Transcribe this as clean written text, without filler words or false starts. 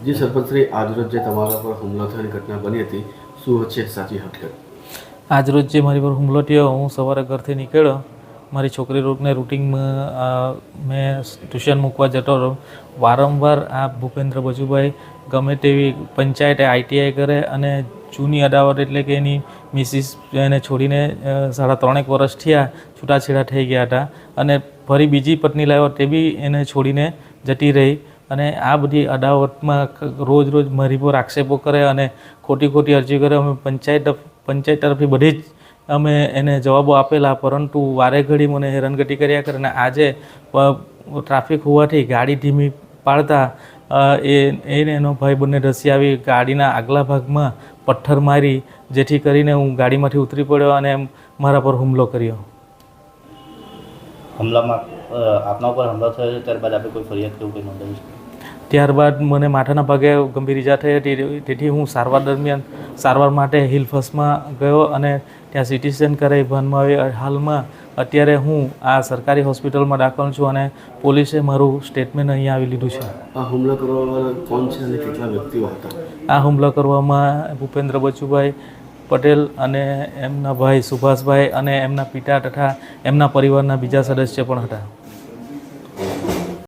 જે સરપંચશ્રી આજરોજ જે તમારા પર હુમલો થવાની ઘટના બની હતી, શું છે સાચી હકીકત? આજરોજ જે મારી પર હુમલો થયો, હું સવારે ઘરથી નીકળ્યો, મારી છોકરીને રૂટિનમાં મેં ટ્યુશન મૂકવા જતો હતો. વારંવાર આ ભૂપેન્દ્ર બચુભાઈ ગમે તેવી પંચાયતે ITI કરે અને જૂની અદાવત એટલે કે એની મિસિસ એને છોડીને 3.5 વર્ષ થયા, છૂટાછેડા થઈ ગયા હતા અને ફરી બીજી પત્ની લાવ્યો તે બી એને છોડીને જતી રહી. અને આ બધી અદાવતમાં રોજ મારી પર આક્ષેપો કરે અને ખોટી અરજી કરે. અમે પંચાયત તરફથી બધી જ અમે એને જવાબો આપેલા, પરંતુ વારે ઘડી મને હેરાનગતિ કર્યા કરે. અને આજે ટ્રાફિક હોવાથી ગાડી ધીમી પાડતા એને એનો ભાઈ બંને ધસી આવી ગાડીના આગલા ભાગમાં પથ્થર મારી, જેથી કરીને હું ગાડીમાંથી ઉતરી પડ્યો અને મારા પર હુમલો કર્યો. હુમલામાં આપના ઉપર હુમલો થયો છે, ત્યારબાદ આપણે કોઈ ફરિયાદ કે એવું કંઈ નોંધાયું છે? ત્યારબાદ મને માથાના ભાગે ગંભીર ઈજા થઈ હતી, તેથી હું સારવાર માટે હિલફર્સ્ટમાં ગયો અને ત્યાં CT સ્કેન કરાવી ભાનમાં આવી. હાલમાં અત્યારે હું આ સરકારી હોસ્પિટલમાં દાખલ છું અને પોલીસે મારું સ્ટેટમેન્ટ અહીંયા આવી લીધું છે. આ હુમલો કરવાવાળા કોણ છે અને કેટલા વ્યક્તિઓ હતા? આ હુમલો કરવામાં ભૂપેન્દ્ર બચુભાઈ પટેલ અને એમના ભાઈ સુભાષભાઈ અને એમના પિતા તથા એમના પરિવારના બીજા સદસ્ય પણ હતા.